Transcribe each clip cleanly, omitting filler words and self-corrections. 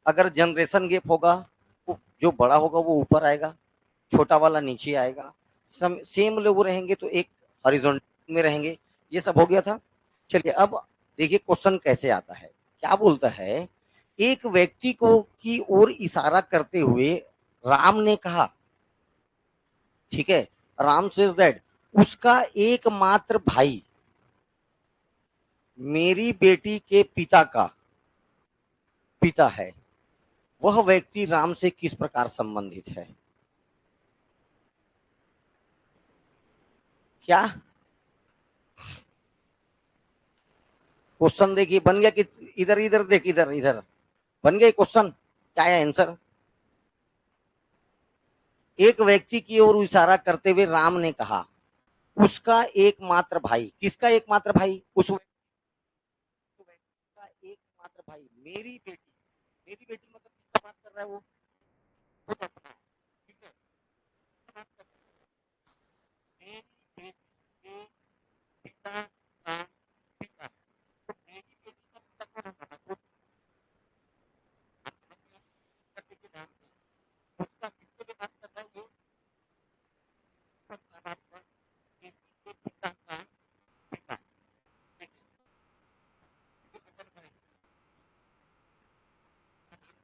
अगर generation gap होगा, जो बड़ा होगा वो ऊपर आएगा, छोटा वाला नीचे आएगा। सेम लोग रहेंगे तो एक हॉरिजॉन्टल में रहेंगे। ये सब हो गया था। चलिए अब देखिए क्वेश्चन कैसे आता है। क्या बोलता है, एक व्यक्ति को की ओर इशारा करते हुए राम ने कहा, ठीक है, राम सेज दैट उसका एकमात्र भाई मेरी बेटी के पिता का पिता है। वह व्यक्ति राम से किस प्रकार संबंधित है? क्या क्वेश्चन देखिए बन गया कि इधर इधर देख, इधर इधर बन गया क्वेश्चन। क्या है आंसर? एक व्यक्ति की ओर इशारा करते हुए राम ने कहा उसका एकमात्र भाई, किसका एकमात्र भाई? उस व्यक्ति का एकमात्र भाई मेरी बेटी, मेरी बेटी मतलब किसका बात कर रहा है वो? खुद अपना, ठीक है, बात कर रहा है। मेरी बेटी के पिता का पिता, तो मेरी बेटी का पिता कौन होगा? खुद। आप समझ गए? देखिए ध्यान से, उसका किसके लिए बात कर रहा है ये? खुद का बात कर, बेटी के पिता का पिता, ठीक है, ये अगर मैं नाम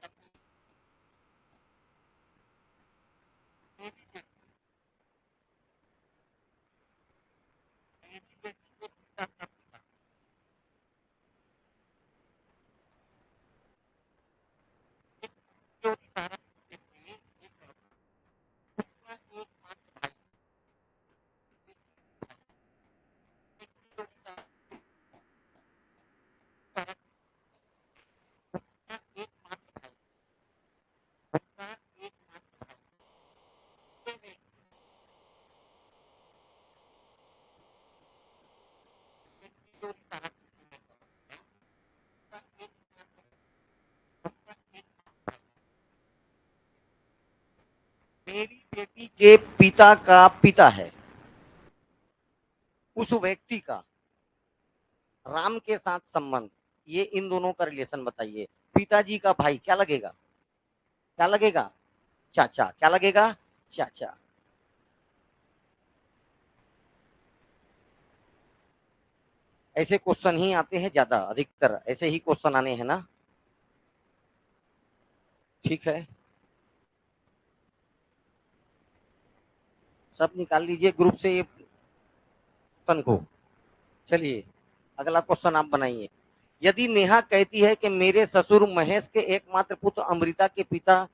करता हूँ, मेरी बेटी, मेरी बेटी के पिता का पिता, एक जो इशारा करते हुए ये कर रहा है, उसका एकमात्र भाई, एक जो इशारा कर, उसका एकमात्र भाई, उसका एकमात्र भाई, ये व्यक्ति जो इशारा करते हुए कर रहा है, उसका एकमात्र, उसका एकमात्र भाई मेरी बेटी के पिता का पिता है। उस व्यक्ति का राम के साथ संबंध, ये इन दोनों का रिलेशन बताइए। पिताजी का भाई क्या लगेगा? क्या लगेगा? चाचा। क्या लगेगा? चाचा। ऐसे क्वेश्चन ही आते हैं ज्यादा, अधिकतर ऐसे ही क्वेश्चन आने हैं ना। ठीक है, सब निकाल लीजिए ग्रुप से ये क्वेश्चन को। चलिए अगला क्वेश्चन आप बनाइए। यदि नेहा कहती है कि मेरे ससुर महेश के एकमात्र पुत्र अमृता के पिता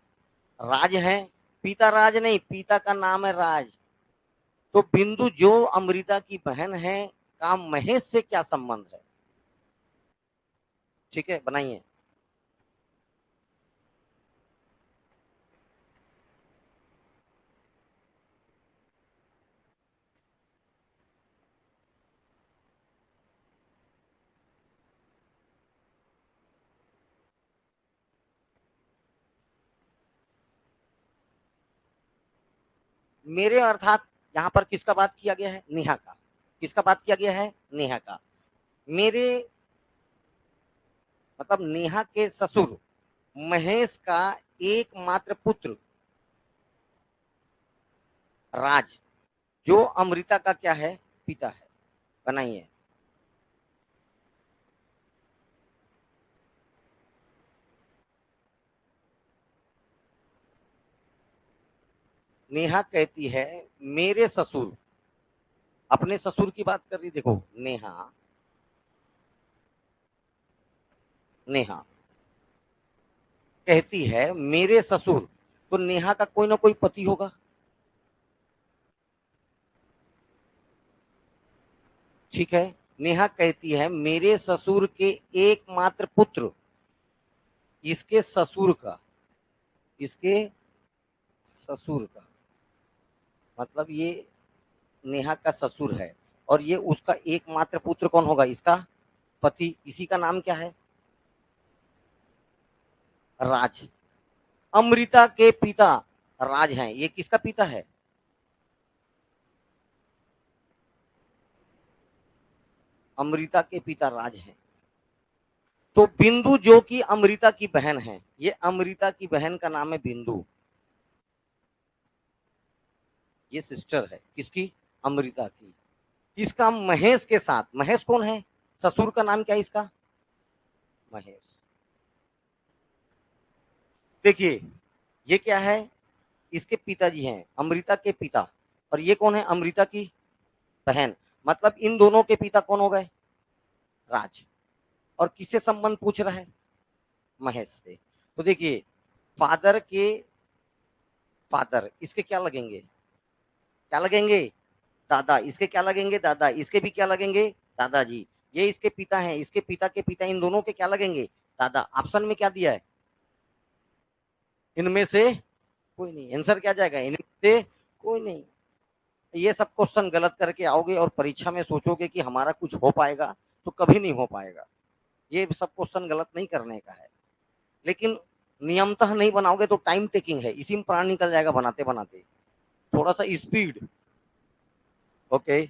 राज हैं, पिता राज नहीं, पिता का नाम है राज, तो बिंदु जो अमृता की बहन है का महेश से क्या संबंध है? ठीक है, बनाइए। मेरे अर्थात यहाँ पर किसका बात किया गया है? नेहा का। किसका बात किया गया है? नेहा का। मेरे मतलब नेहा के ससुर महेश का एकमात्र पुत्र राज, जो अमृता का क्या है? पिता है। बनाइए। नेहा कहती है मेरे ससुर, अपने ससुर की बात कर रही, देखो नेहा, नेहा कहती है मेरे ससुर, तो नेहा का कोई ना कोई पति होगा। ठीक है, नेहा कहती है मेरे ससुर के एकमात्र पुत्र, इसके ससुर का, इसके ससुर का मतलब ये नेहा का ससुर है, और ये उसका एकमात्र पुत्र कौन होगा? इसका पति। इसी का नाम क्या है? राज। अमृता के पिता राज हैं, ये किसका पिता है? अमृता के पिता राज हैं। तो बिंदु जो कि अमृता की बहन है, ये अमृता की बहन का नाम है बिंदु, ये सिस्टर है किसकी, अमृता की। इसका महेश के साथ, महेश कौन है, ससुर का नाम क्या है इसका, महेश। देखिए ये क्या है, इसके पिताजी हैं, अमृता के पिता, और ये कौन है, अमृता की बहन। मतलब इन दोनों के पिता कौन हो गए, राज। और किससे संबंध पूछ रहा है, महेश से। तो देखिए फादर के फादर इसके क्या लगेंगे, क्या लगेंगे, दादा। इसके क्या लगेंगे, दादा। इसके भी क्या लगेंगे, दादाजी। ये इसके पिता हैं, इसके पिता के पिता, इन दोनों के क्या लगेंगे, दादा। ऑप्शन में क्या दिया है, इनमें से कोई नहीं। आंसर क्या जाएगा, इनमें से कोई नहीं। ये सब क्वेश्चन गलत करके आओगे और परीक्षा में सोचोगे कि हमारा कुछ हो पाएगा, तो कभी नहीं हो पाएगा। ये सब क्वेश्चन गलत नहीं करने का है, लेकिन नियमतः नहीं बनाओगे तो टाइम टेकिंग है, इसी में प्राण निकल जाएगा बनाते बनाते। थोड़ा सा स्पीड। ओके,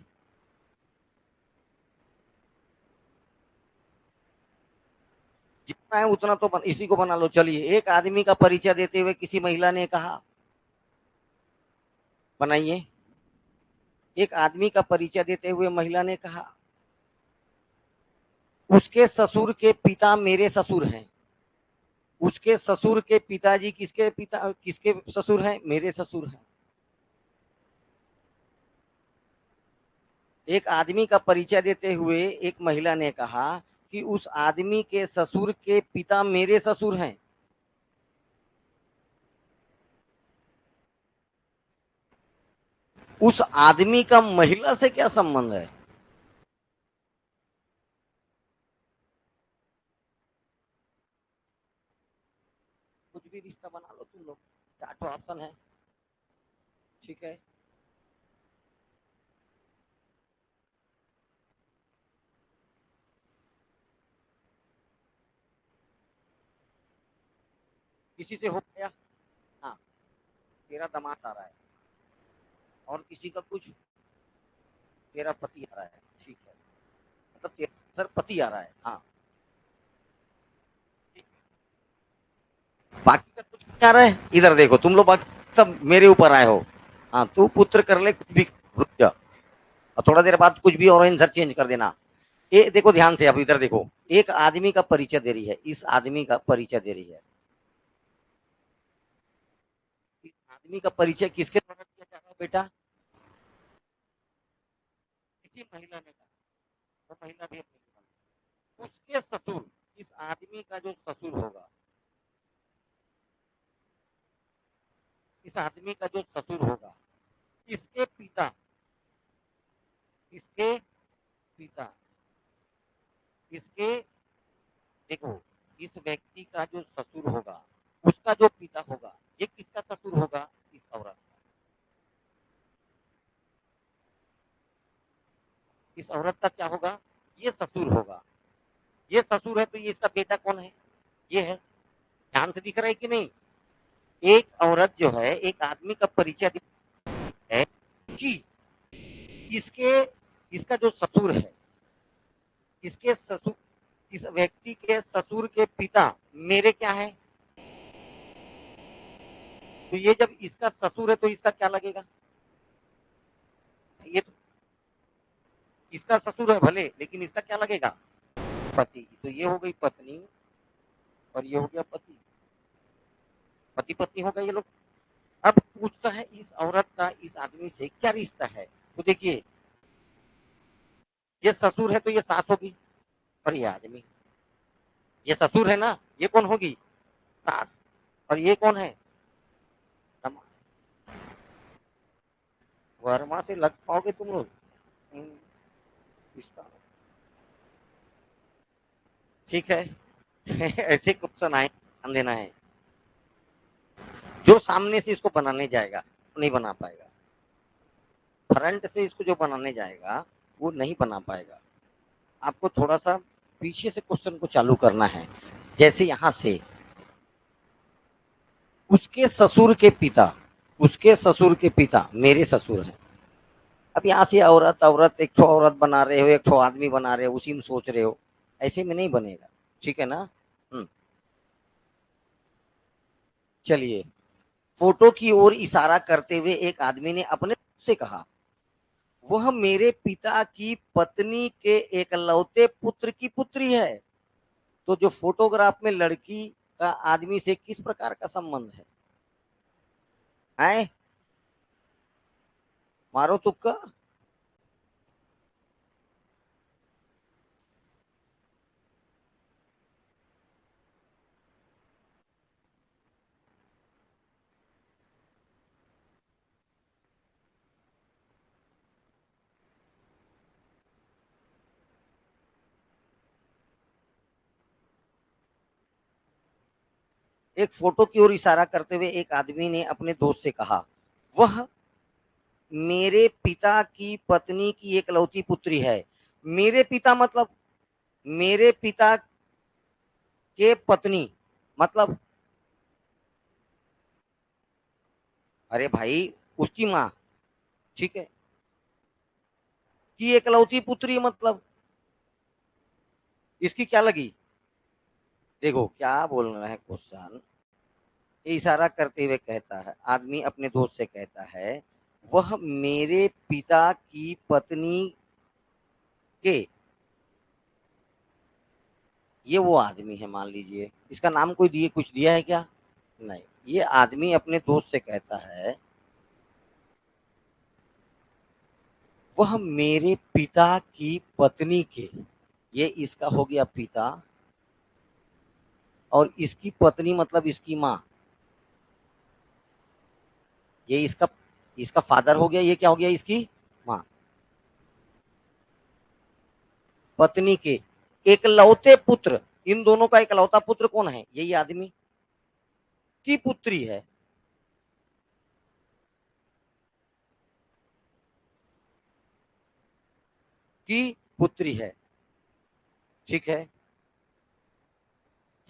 जितना है उतना तो इसी को बना लो। चलिए, एक आदमी का परिचय देते हुए किसी महिला ने कहा, बनाइए। एक आदमी का परिचय देते हुए महिला ने कहा, उसके ससुर के पिता मेरे ससुर हैं। उसके ससुर के पिताजी किसके पिता, किसके ससुर हैं, मेरे ससुर हैं। एक आदमी का परिचय देते हुए एक महिला ने कहा कि उस आदमी के ससुर के पिता मेरे ससुर हैं। उस आदमी का महिला से क्या संबंध है, कुछ भी रिश्ता बना लो तुम लोग, चार ऑप्शन है, ठीक है। किसी से हो गया, हाँ, तेरा दामाद आ रहा है, और किसी का कुछ, तेरा पति आ रहा है, ठीक है, मतलब तेरा सर पति आ रहा है, हाँ। बाकी का कुछ नहीं आ रहा है, इधर देखो तुम लोग, बाकी सब मेरे ऊपर आए हो। हाँ, तू पुत्र कर ले कुछ भी, रुक जा, और थोड़ा देर बाद कुछ भी और आंसर चेंज कर देना। ये देखो ध्यान से, अब इधर देखो, एक आदमी का परिचय दे रही है, इस आदमी का परिचय दे रही है। इस आदमी का परिचय किसके द्वारा दिया जा रहा है बेटा, किसी महिला ने कहा, वो महिला भी अपनी निकाली। उसके ससुर, इस आदमी का जो ससुर होगा, इस आदमी का जो ससुर होगा, इसके पिता, इसके पिता, इसके, देखो, इस व्यक्ति का जो ससुर होगा, उसका जो पिता होगा, ये किसका ससुर होगा, इस औरत का। इस औरत का क्या होगा, ये ससुर होगा। ये ससुर है तो ये इसका बेटा कौन है, ये है। ध्यान से दिख रहा है कि नहीं। एक औरत जो है, एक आदमी का परिचय है कि इसके, इसका जो ससुर है, इसके ससुर, इस व्यक्ति के ससुर के पिता मेरे क्या है। तो ये जब इसका ससुर है तो इसका क्या लगेगा, ये तो इसका ससुर है भले, लेकिन इसका क्या लगेगा, पति। तो ये हो गई पत्नी, और ये हो गया पति, पति पत्नी हो गए ये लोग। अब पूछता है इस औरत का इस आदमी से क्या रिश्ता है। तो देखिए, ये ससुर है तो ये सास होगी, और ये आदमी, ये ससुर है ना, ये कौन होगी, सास। और ये कौन है, वर्मा से लग पाओगे तुम लोग, रिश्ता, ठीक है। ऐसे क्वेश्चन आए, ध्यान देना है। जो सामने से इसको बनाने जाएगा वो नहीं बना पाएगा, फ्रंट से इसको जो बनाने जाएगा वो नहीं बना पाएगा। आपको थोड़ा सा पीछे से क्वेश्चन को चालू करना है। जैसे यहां से उसके ससुर के पिता, उसके ससुर के पिता मेरे ससुर हैं। अब यहाँ से औरत औरत, एक ठो औरत बना रहे हो, एक ठो आदमी बना रहे हो, उसी में सोच रहे हो, ऐसे में नहीं बनेगा। ठीक है ना। चलिए, फोटो की ओर इशारा करते हुए एक आदमी ने अपने से कहा, वह मेरे पिता की पत्नी के एकलौते पुत्र की पुत्री है। तो जो फोटोग्राफ में लड़की का आदमी से किस प्रकार का संबंध है? आए, मारो तुक्का। एक फोटो की ओर इशारा करते हुए एक आदमी ने अपने दोस्त से कहा, वह मेरे पिता की पत्नी की एकलौती पुत्री है। मेरे पिता मतलब मेरे पिता के पत्नी मतलब, अरे भाई, उसकी माँ, ठीक है, की एकलौती पुत्री मतलब इसकी क्या लगी? देखो क्या बोल रहा है क्वेश्चन। इशारा करते हुए कहता है, आदमी अपने दोस्त से कहता है, वह मेरे पिता की पत्नी के, ये वो आदमी है मान लीजिए, इसका नाम कोई दिए कुछ दिया है क्या? नहीं। ये आदमी अपने दोस्त से कहता है, वह मेरे पिता की पत्नी के, ये इसका हो गया पिता, और इसकी पत्नी मतलब इसकी माँ, ये इसका इसका फादर हो गया, ये क्या हो गया, इसकी माँ, पत्नी के एकलौते पुत्र। इन दोनों का एकलौता पुत्र कौन है? यही आदमी की पुत्री है। की पुत्री है, ठीक है।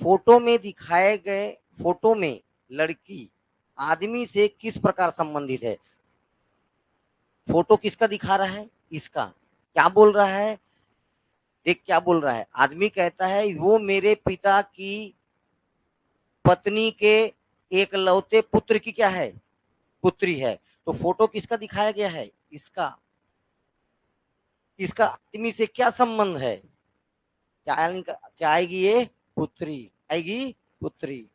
फोटो में दिखाए गए, फोटो में लड़की आदमी से किस प्रकार संबंधित है? फोटो किसका दिखा रहा है? इसका। क्या बोल रहा है? देख क्या बोल रहा है, आदमी कहता है वो मेरे पिता की पत्नी के एकलौते पुत्र की क्या है? पुत्री है। तो फोटो किसका दिखाया गया है? इसका। इसका आदमी से क्या संबंध है? क्या आएगी ये? पुत्री आएगी, पुत्री।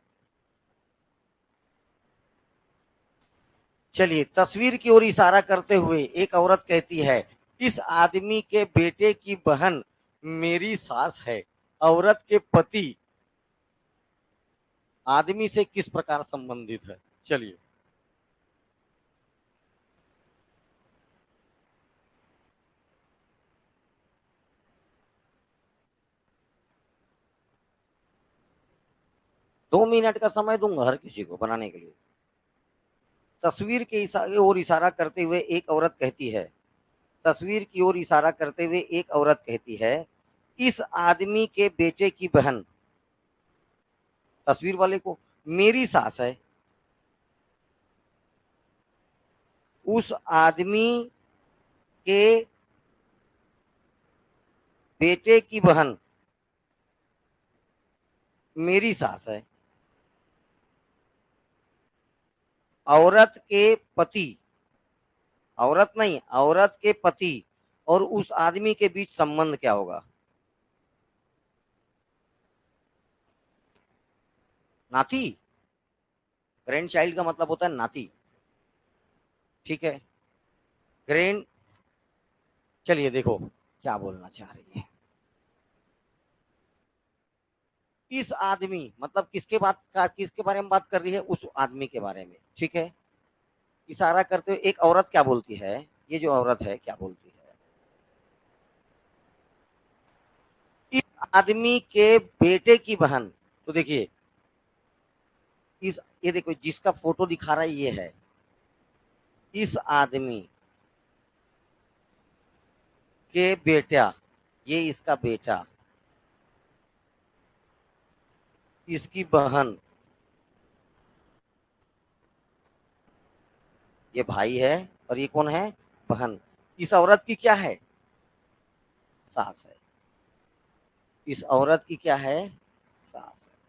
चलिए, तस्वीर की ओर इशारा करते हुए एक औरत कहती है, इस आदमी के बेटे की बहन मेरी सास है। औरत के पति आदमी से किस प्रकार संबंधित है? चलिए, 2 मिनट का समय दूंगा हर किसी को बनाने के लिए। तस्वीर के ओर इशारा करते हुए एक औरत कहती है, तस्वीर की ओर इशारा करते हुए एक औरत कहती है, इस आदमी के बेटे की बहन, तस्वीर वाले को, मेरी सास है। उस आदमी के बेटे की बहन मेरी सास है। औरत के पति, औरत नहीं, औरत के पति और उस आदमी के बीच संबंध क्या होगा? नाती। ग्रैंड चाइल्ड का मतलब होता है नाती, ठीक है। ग्रैंड, चलिए देखो क्या बोलना चाह रही है। इस आदमी मतलब किसके बारे में बात कर रही है? उस आदमी के बारे में, ठीक है। इशारा करते हुए एक औरत क्या बोलती है? ये जो औरत है क्या बोलती है? इस आदमी के बेटे की बहन। तो देखिए, इस ये देखो जिसका फोटो दिखा रहा है ये है इस आदमी के बेटा, ये इसका बेटा, इसकी बहन, ये भाई है, और ये कौन है? बहन। इस औरत की क्या है? सास है। इस औरत की क्या है? सास है,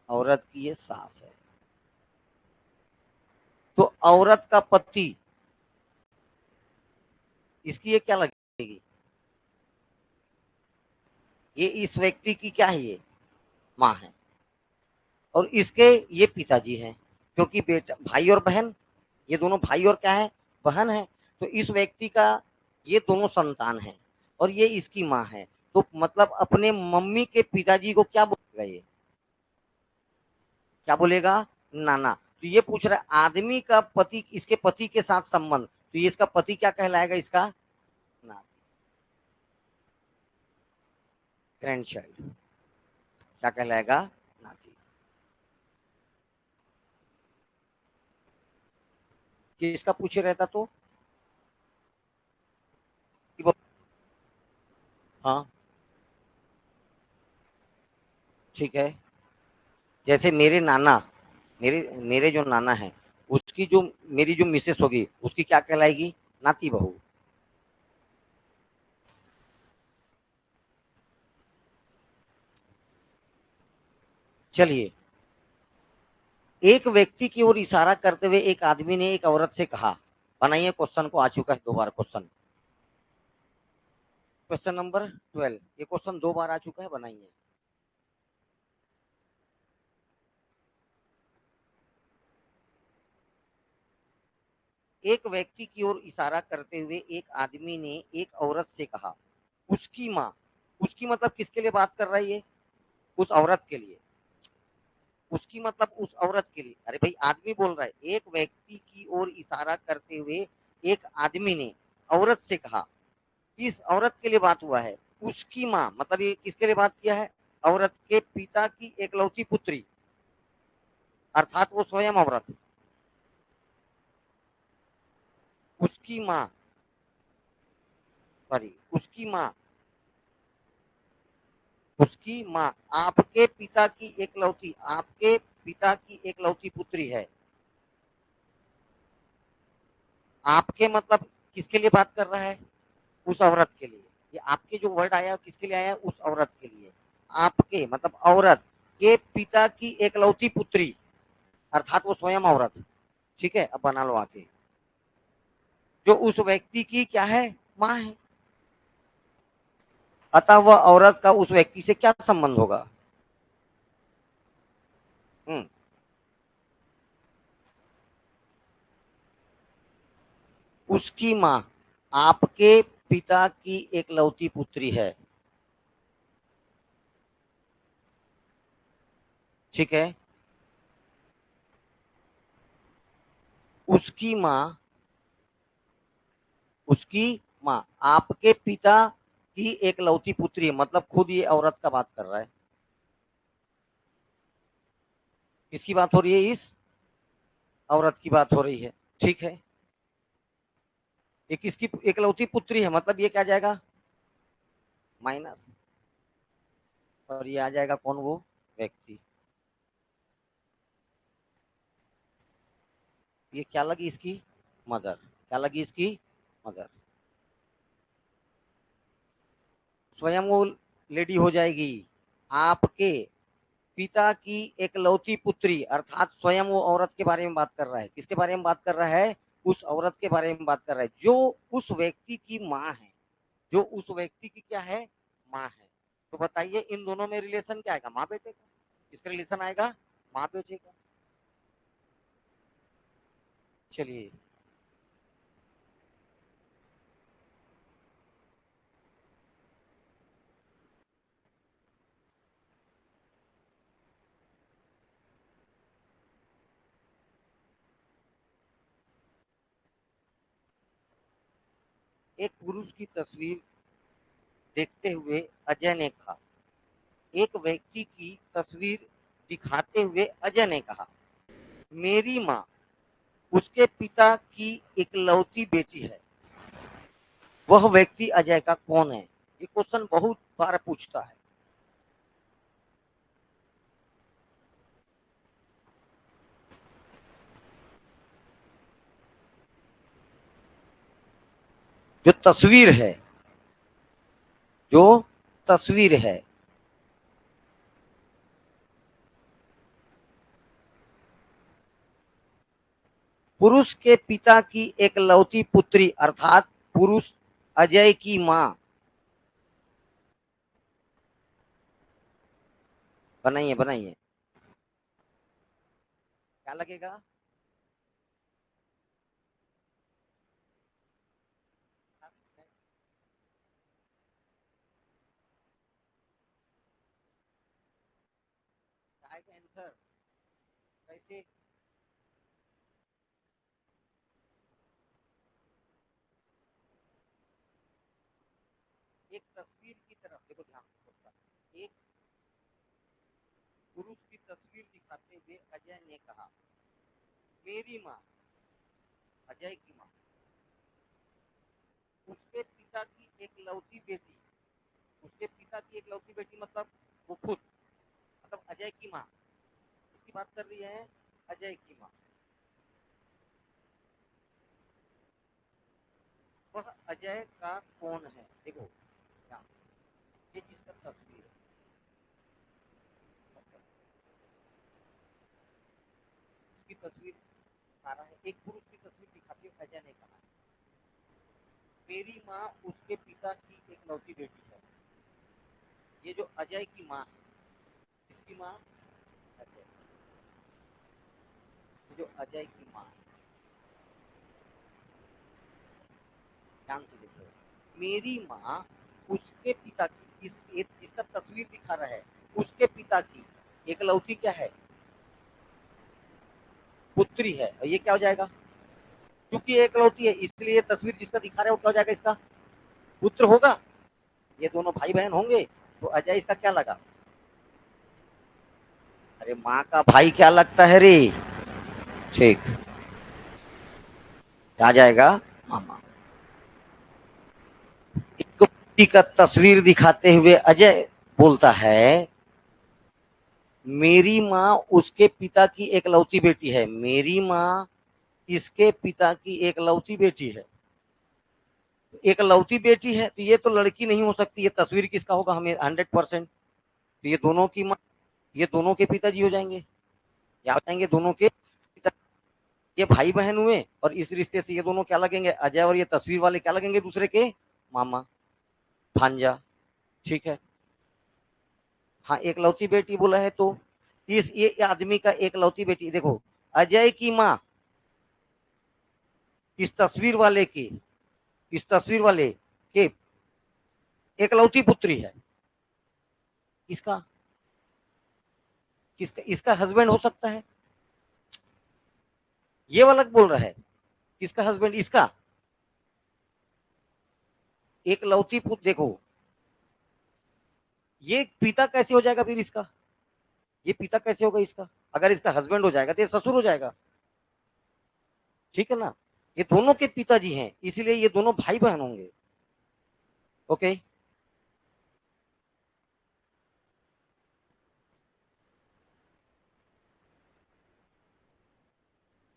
औरत की ये सास है। तो औरत का पति, इसकी ये क्या लगेगी? ये इस व्यक्ति की क्या है? ये माँ है। और इसके ये पिताजी हैं, क्योंकि बेटा भाई और बहन, ये दोनों भाई और क्या है? बहन है। तो इस व्यक्ति का ये दोनों संतान है और ये इसकी माँ है। तो मतलब अपने मम्मी के पिताजी को क्या बोलेगा? ये क्या बोलेगा? नाना। तो ये पूछ रहा है आदमी का पति, इसके पति के साथ संबंध, तो ये इसका पति क्या कहलाएगा? इसका नाती, ग्रैंड चाइल्ड क्या कहलाएगा? नाती। कि इसका पूछे रहता तो हाँ ठीक है। जैसे मेरे नाना, मेरे मेरे जो नाना है, उसकी जो मेरी जो मिसेस होगी उसकी क्या कहलाएगी? नाती बहू। चलिए, एक व्यक्ति की ओर इशारा करते हुए एक आदमी ने एक औरत से कहा, बनाइए क्वेश्चन को, आ चुका है 2 बार क्वेश्चन। क्वेश्चन नंबर 12, ये क्वेश्चन 2 बार आ चुका है, बनाइए। एक व्यक्ति की ओर इशारा करते हुए एक आदमी ने एक औरत से कहा, उसकी माँ, उसकी मतलब किसके लिए बात कर रहा है ये? उस औरत के लिए। उसकी मतलब उस औरत के लिए। अरे भाई, आदमी बोल रहा है, एक व्यक्ति की ओर इशारा करते हुए एक आदमी ने औरत से कहा, इस औरत के लिए बात हुआ है। उसकी माँ मतलब ये किसके लिए बात किया है? औरत के पिता की एकलौती पुत्री, अर्थात वो स्वयं औरत। उसकी माँ, सॉरी, उसकी माँ, उसकी माँ आपके पिता की एकलौती, आपके पिता की एकलौती पुत्री है। आपके मतलब किसके लिए बात कर रहा है? उस औरत के लिए। ये आपके जो वर्ड आया किसके लिए आया? उस औरत के लिए। आपके मतलब औरत के पिता की एकलौती पुत्री, अर्थात वो स्वयं औरत। ठीक है, अब बना लो आके। जो उस व्यक्ति की क्या है? माँ है। अतः वह औरत का उस व्यक्ति से क्या संबंध होगा? हम्म उसकी माँ आपके पिता की एकलौती पुत्री है। ठीक है। उसकी माँ, उसकी माँ आपके पिता की एकलौती पुत्री है, मतलब खुद ये औरत का बात कर रहा है। किसकी बात हो रही है? इस औरत की बात हो रही है। ठीक है। ये किसकी एकलौती पुत्री है, मतलब ये क्या जाएगा? माइनस। और ये आ जाएगा कौन? वो व्यक्ति। ये क्या लगी? इसकी मदर। क्या लगी? इसकी मदर। स्वयं वो लेडी हो जाएगी आपके पिता की एकलौती पुत्री, अर्थात स्वयं वो औरत के बारे में बात कर रहा है। किसके बारे में बात कर रहा है? उस औरत के बारे में बात कर रहा है, जो उस व्यक्ति की माँ है। जो उस व्यक्ति की क्या है? माँ है। तो बताइए इन दोनों में रिलेशन क्या आएगा? माँ बेटे का। किसका रिलेशन आएगा? माँ बेटे का। चलिए, एक पुरुष की तस्वीर देखते हुए अजय ने कहा, एक व्यक्ति की तस्वीर दिखाते हुए अजय ने कहा, मेरी माँ उसके पिता की इकलौती बेटी है। वह व्यक्ति अजय का कौन है? ये क्वेश्चन बहुत बार पूछता है। जो तस्वीर है, जो तस्वीर है। पुरुष के पिता की एकलौती पुत्री अर्थात पुरुष अजय की मां। बनाइए बनाइए, क्या लगेगा? आंसर कैसे? एक तस्वीर की तरफ देखो, ध्यान से। एक पुरुष की तस्वीर दिखाते हुए अजय ने कहा, मेरी माँ, अजय की माँ, उसके पिता की एकलौती बेटी, उसके पिता की एकलौती बेटी मतलब वो खुद, मतलब अजय की माँ, इसकी बात कर रही है, अजय की माँ। वह अजय का कौन है? देखो, ये जिसका तस्वीर है, इसकी तस्वीर दिखा रहा है, एक पुरुष की तस्वीर दिखाते हुए अजय ने कहा, मेरी माँ उसके पिता की एकलौती बेटी है। ये जो अजय की माँ है, इसकी माँ अजय, जो अजय की माँ है, ध्यान से देखो, मेरी माँ उसके पिता की, इस जिसका तस्वीर दिखा रहा है, उसके पिता की एकलौती क्या है? पुत्री है। और ये क्या हो जाएगा? क्योंकि एकलौती है इसलिए तस्वीर जिसका दिखा रहा है वो क्या हो जाएगा? इसका पुत्र होगा। ये दोनों भाई बहन होंगे, तो अजय इसका क्या लगा? अरे माँ का भाई क्या लगता है रे? ठीक, आ जाएगा मामा। एक व्यक्ति का तस्वीर दिखाते हुए अजय बोलता है, मेरी माँ उसके पिता की एकलौती बेटी है। मेरी माँ इसके पिता की एकलौती बेटी है। एकलौती बेटी है तो ये तो लड़की नहीं हो सकती, ये तस्वीर किसका होगा? हमें 100%। तो ये दोनों की माँ, ये दोनों के पिताजी हो जाएंगे, या हो जाएंगे दोनों के पिता। ये भाई बहन हुए और इस रिश्ते से ये दोनों क्या लगेंगे? अजय और ये तस्वीर वाले क्या लगेंगे? दूसरे के मामा, भांजा। ठीक है। हाँ, एकलौती बेटी बोला है तो इस ये आदमी का एकलौती बेटी, देखो, अजय की माँ इस तस्वीर वाले की, इस तस्वीर वाले के एकलौती पुत्री है। इसका, किसका? इसका हस्बैंड हो सकता है। ये वाला बोल रहा है किसका हस्बैंड? इसका एकलौती पुत्र। देखो, ये पिता कैसे हो जाएगा फिर इसका? ये पिता कैसे होगा इसका? अगर इसका हस्बैंड हो जाएगा तो ये ससुर हो जाएगा। ठीक है ना? ये दोनों के पिताजी हैं, इसीलिए ये दोनों भाई बहन होंगे। ओके,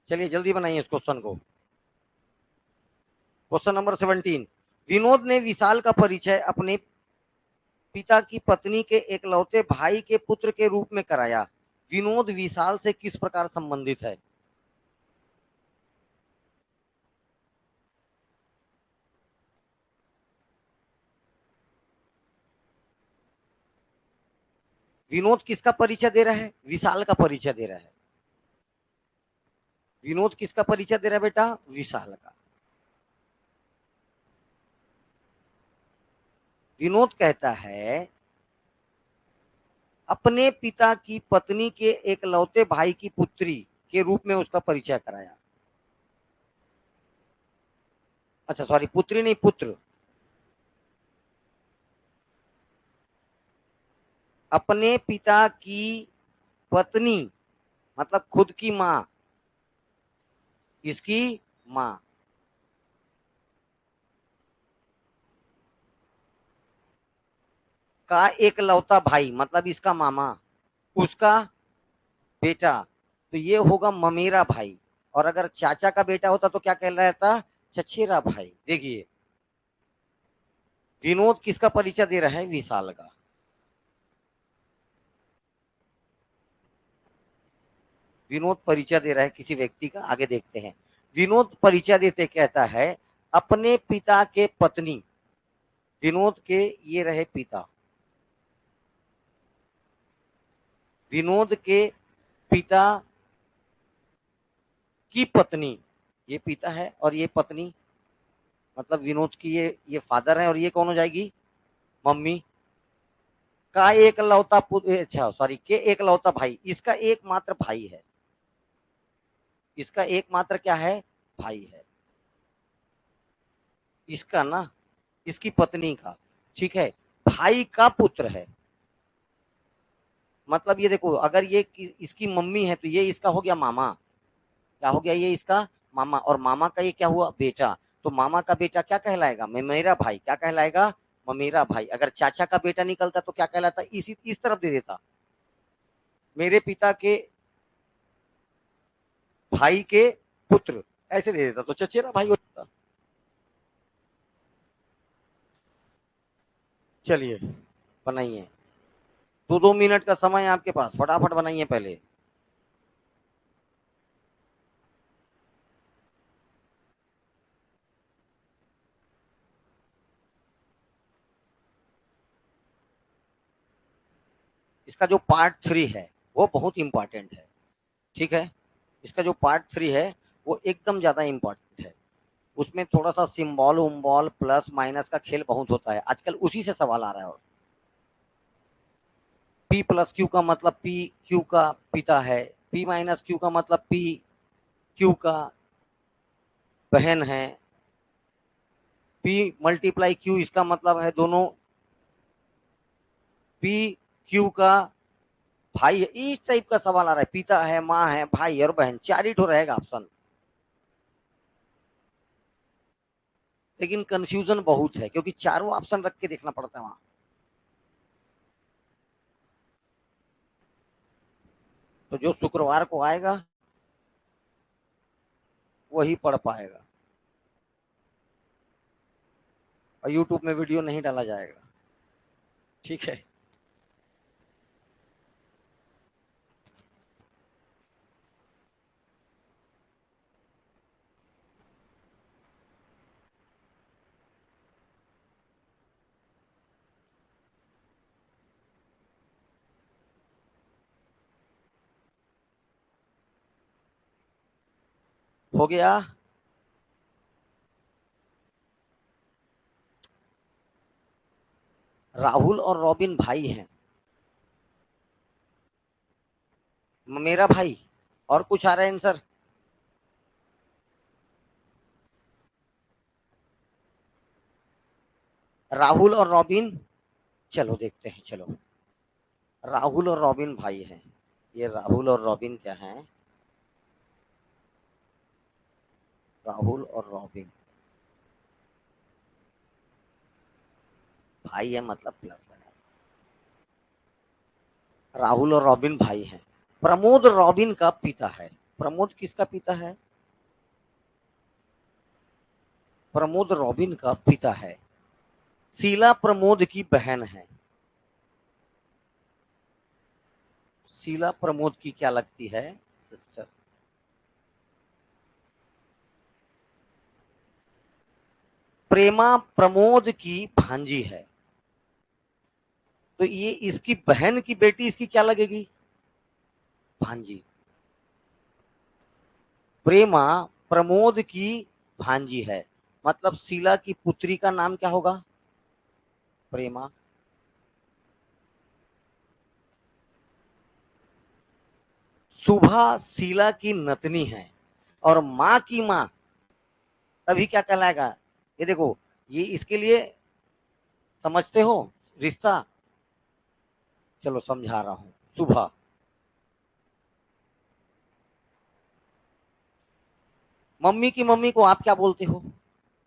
चलिए जल्दी बनाइए इस क्वेश्चन को। Question number 17। विनोद ने विशाल का परिचय अपने पिता की पत्नी के एकलौते भाई के पुत्र के रूप में कराया। विनोद विशाल से किस प्रकार संबंधित है? विनोद किसका परिचय दे रहा है? विशाल का परिचय दे रहा है। विनोद किसका परिचय दे रहा है बेटा? विशाल का। विनोद कहता है अपने पिता की पत्नी के एकलौते भाई की पुत्री के रूप में उसका परिचय कराया। अच्छा सॉरी, पुत्री नहीं, पुत्र। अपने पिता की पत्नी मतलब खुद की मां, इसकी मां का एकलौता भाई मतलब इसका मामा, उसका बेटा, तो ये होगा ममेरा भाई। और अगर चाचा का बेटा होता तो क्या कहलाता? चचेरा भाई। देखिए, विनोद किसका परिचय दे रहा है? विशाल का। विनोद परिचय दे रहा है किसी व्यक्ति का, आगे देखते हैं। विनोद परिचय देते कहता है अपने पिता के पत्नी, विनोद के ये रहे पिता, विनोद के पिता की पत्नी, ये पिता है और ये पत्नी, मतलब विनोद की ये फादर है, और ये कौन हो जाएगी? मम्मी। का एक लौता पुत्र, अच्छा सॉरी, के एक लौता भाई, इसका एकमात्र भाई है, इसका एकमात्र क्या है? भाई है इसका ना, इसकी पत्नी का, ठीक है, भाई का पुत्र है। मतलब ये देखो, अगर ये इसकी मम्मी है तो ये इसका हो गया मामा, क्या हो गया? ये इसका मामा, और मामा का ये क्या हुआ? बेटा। तो मामा का बेटा क्या कहलाएगा? मेरा भाई। क्या कहलाएगा? ममेरा भाई। अगर चाचा का बेटा निकलता तो क्या कहलाता? इस तरफ दे देता, मेरे पिता के भाई के पुत्र, ऐसे दे देता तो चचेरा भाई होता। चलिए बनाइए, 2-2 मिनट का समय आपके पास, फटाफट बनाइए पहले। इसका जो पार्ट 3 है वो बहुत इंपॉर्टेंट है, ठीक है। इसका जो पार्ट 3 है वो एकदम ज्यादा इंपॉर्टेंट है। उसमें थोड़ा सा सिंबल उम्बॉल प्लस माइनस का खेल बहुत होता है, आजकल उसी से सवाल आ रहा है। और पी प्लस क्यू का मतलब पी क्यू का पिता है, पी माइनस क्यू का मतलब पी क्यू का बहन है, पी मल्टीप्लाई क्यू इसका मतलब है दोनों पी क्यू का भाई है। इस टाइप का सवाल आ रहा है, पिता है, माँ है, भाई और बहन, 4 ही ठो रहेगा ऑप्शन, लेकिन कंफ्यूजन बहुत है क्योंकि चारों ऑप्शन रख के देखना पड़ता है वहां। तो जो शुक्रवार को आएगा वही पढ़ पाएगा, और यूट्यूब में वीडियो नहीं डाला जाएगा, ठीक है। हो गया। राहुल और रॉबिन भाई हैं, मेरा भाई। और कुछ आ रहा है आंसर? राहुल और रॉबिन, चलो देखते हैं, चलो। राहुल और रॉबिन भाई हैं, ये राहुल और रॉबिन क्या है? राहुल और रॉबिन भाई है, मतलब प्लस लगा। राहुल और रॉबिन भाई हैं। प्रमोद रॉबिन का पिता है। प्रमोद किसका पिता है? प्रमोद रॉबिन का पिता है। शीला प्रमोद की बहन है। शीला प्रमोद की क्या लगती है? सिस्टर। प्रेमा प्रमोद की भांजी है, तो ये इसकी बहन की बेटी इसकी क्या लगेगी? भांजी। प्रेमा प्रमोद की भांजी है, मतलब शीला की पुत्री का नाम क्या होगा? प्रेमा। सुभा शीला की नतनी है, और माँ की माँ तभी क्या कहलाएगा? ये देखो, ये इसके लिए समझते हो रिश्ता? चलो समझा रहा हूं। सुभा, मम्मी की मम्मी को आप क्या बोलते हो?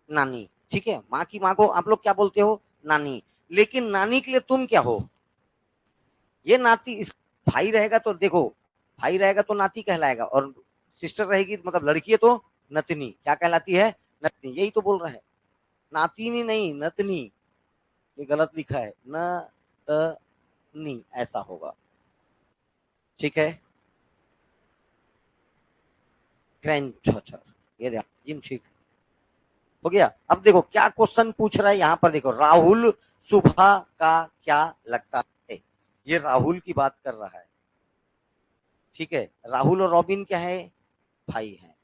नानी, ठीक है। माँ की माँ को आप लोग क्या बोलते हो? नानी। लेकिन नानी के लिए तुम क्या हो? ये नाती। इस भाई रहेगा तो देखो, भाई रहेगा तो नाती कहलाएगा, और सिस्टर रहेगी मतलब लड़की है तो नतनी। क्या कहलाती है? नतनी। यही तो बोल रहा है, नातीनी नहीं, नतनी। ये गलत लिखा है, न त नी ऐसा होगा। ठीक है, ग्रैंड टीचर, ये देखो जिम ठीक हो गया। अब देखो क्या क्वेश्चन पूछ रहा है यहाँ पर, देखो राहुल सुबह का क्या लगता है, ये राहुल की बात कर रहा है। ठीक है, राहुल और रॉबिन क्या है, भाई हैं।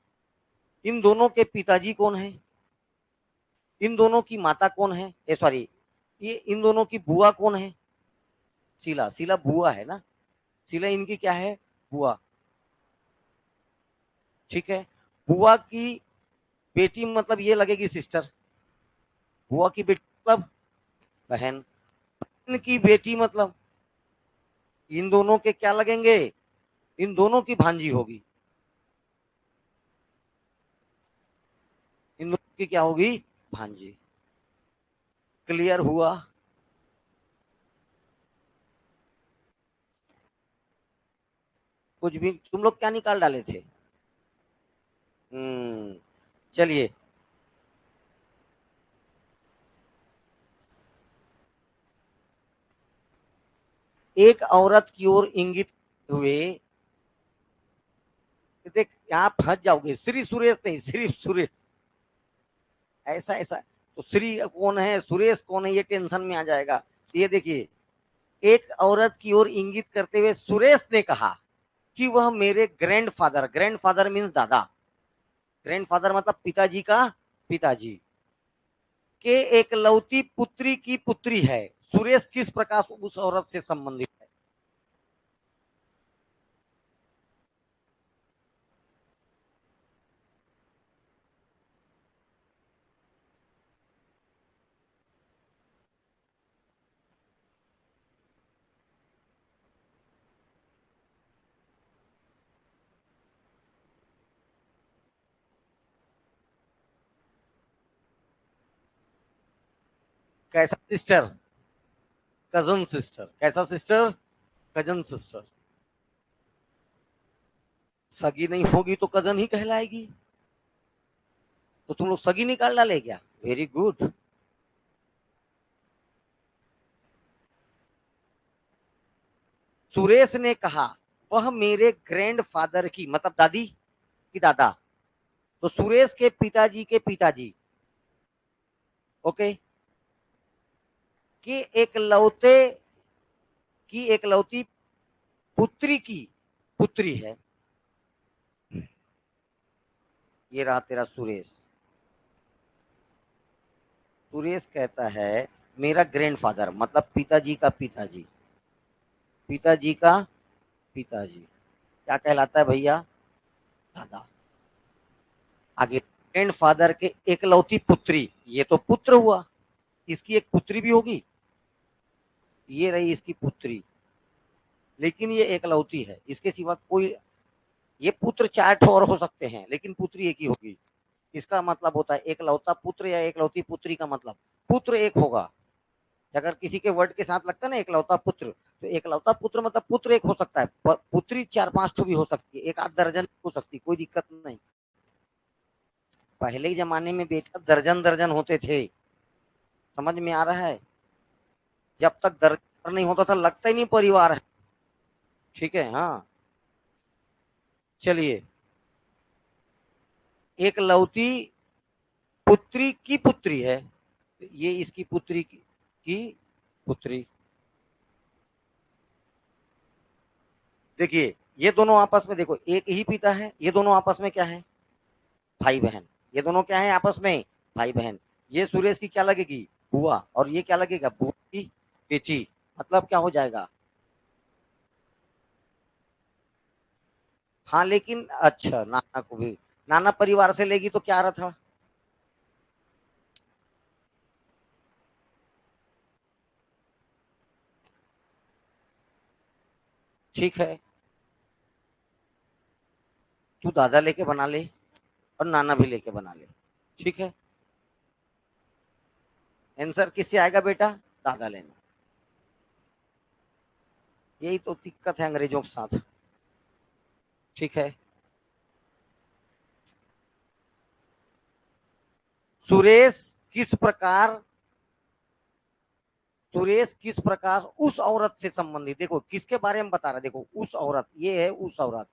इन दोनों के पिताजी कौन है, इन दोनों की माता कौन है, सॉरी, ये इन दोनों की बुआ कौन है, शीला, शीला बुआ है ना, शीला इनकी क्या है, बुआ। ठीक है, बुआ की बेटी मतलब ये लगेगी सिस्टर, बुआ की बेटी मतलब बहन, इनकी बेटी मतलब इन दोनों के क्या लगेंगे, इन दोनों की भांजी होगी, इन दोनों की क्या होगी, भांजी। क्लियर हुआ। कुछ भी, तुम लोग क्या निकाल डाले थे। चलिए, एक औरत की ओर इंगित हुए, देख यहाँ फंस जाओगे, श्री सुरेश नहीं, सिर्फ सुरेश, ऐसा ऐसा, तो श्री कौन है सुरेश कौन है ये टेंशन में आ जाएगा। ये देखिए, एक औरत की ओर इंगित करते हुए सुरेश ने कहा कि वह मेरे ग्रैंडफादर, ग्रैंडफादर मीन्स दादा, ग्रैंडफादर मतलब पिताजी का पिताजी, के एकलौती पुत्री की पुत्री है। सुरेश किस प्रकार उस औरत से संबंधित है। कैसा सिस्टर, कजन सिस्टर, कैसा सिस्टर, कजन सिस्टर। सगी नहीं होगी तो कजन ही कहलाएगी, तो तुम लोग सगी निकाल डाले क्या, वेरी गुड। सुरेश ने कहा वह मेरे ग्रैंडफादर की मतलब दादी की दादा, तो सुरेश के पिताजी के पिताजी, ओके, कि एकलौते की एकलौती पुत्री की पुत्री है। ये रहा तेरा सुरेश। सुरेश कहता है मेरा ग्रैंडफादर मतलब पिताजी का पिताजी, पिताजी का पिताजी क्या कहलाता है भैया, दादा। आगे ग्रैंडफादर के एकलौती पुत्री, ये तो पुत्र हुआ, इसकी एक पुत्री भी होगी, ये रही इसकी पुत्री, लेकिन ये एकलौती है, इसके सिवा कोई, ये पुत्र चार ठो और हो सकते हैं लेकिन पुत्री एक ही होगी। इसका मतलब होता है एकलौता पुत्र या एकलौती पुत्री का मतलब पुत्र एक होगा। अगर किसी के वर्ड के साथ लगता है ना एकलौता पुत्र, तो एकलौता पुत्र मतलब पुत्र एक हो सकता है, पुत्री चार पांच ठो भी हो सकती है, एक आध दर्जन हो सकती है, कोई दिक्कत नहीं। पहले के जमाने में बेटा दर्जन दर्जन होते थे, समझ में आ रहा है, जब तक दर्जन नहीं होता था लगता ही नहीं परिवार है। ठीक है, हाँ। चलिए, एकलौती पुत्री की पुत्री है, ये इसकी पुत्री की पुत्री। देखिए, ये दोनों आपस में देखो एक ही पिता है, ये दोनों आपस में क्या है, भाई बहन, ये दोनों क्या है आपस में, भाई बहन। ये सुरेश की क्या लगेगी, बुआ, और ये क्या लगेगा, बुआ की बेटी, मतलब क्या हो जाएगा। हाँ लेकिन अच्छा, नाना को भी, नाना परिवार से लेगी तो क्या रहा था, ठीक है, तू दादा लेके बना ले और नाना भी लेके बना ले, ठीक है। आंसर किससे आएगा बेटा, दादा लेना। यही तो दिक्कत है अंग्रेजों के साथ, ठीक है। सुरेश किस प्रकार सुरेश किस प्रकार उस औरत से संबंधित, देखो किसके बारे में बता रहा है, देखो उस औरत, ये है उस औरत,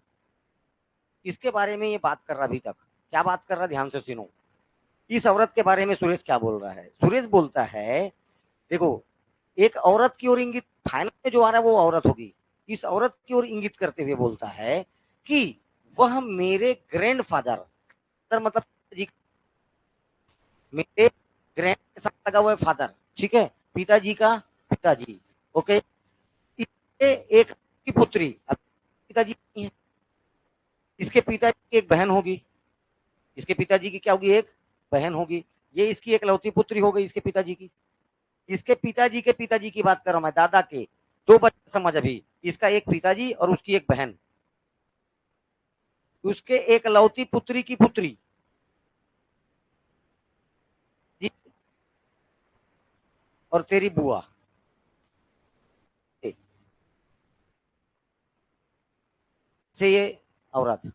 किसके बारे में ये बात कर रहा, अभी तक क्या बात कर रहा, ध्यान से सुनो। इस औरत के बारे में सुरेश क्या बोल रहा है, सुरेश बोलता है, देखो एक औरत की ओर इंगित, फाइनल में जो आ रहा है वो औरत होगी, इस औरत की ओर इंगित करते हुए बोलता है कि वह मेरे ग्रैंडफादर, मतलब जी, मेरे ग्रैंड के साथ लगा हुआ है फादर, ठीक है, पिताजी का पिताजी, ओके, इसके एक की पुत्री, पिताजी नहीं है, इसके पिताजी की एक बहन होगी, इसके पिताजी की क्या होगी, एक बहन होगी, ये इसकी एकलौती पुत्री हो गई इसके पिताजी की, इसके पिताजी के पिताजी की बात कर रहा हूं मैं, दादा के दो बच्चे समझ अभी, इसका एक पिताजी और उसकी एक बहन, उसके एकलौती पुत्री की पुत्री जी, और तेरी बुआ से ये औरत,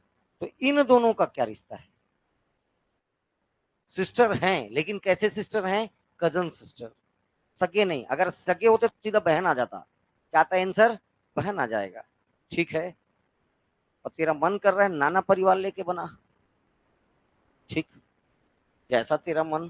तो इन दोनों का क्या रिश्ता है, सिस्टर हैं, लेकिन कैसे सिस्टर हैं, कजन सिस्टर, सगे नहीं, अगर सगे होते तो सीधा बहन आ जाता, क्या आता है आंसर, बहन आ जाएगा, ठीक है, और तेरा मन कर रहा है नाना परिवार लेके बना, ठीक, जैसा तेरा मन,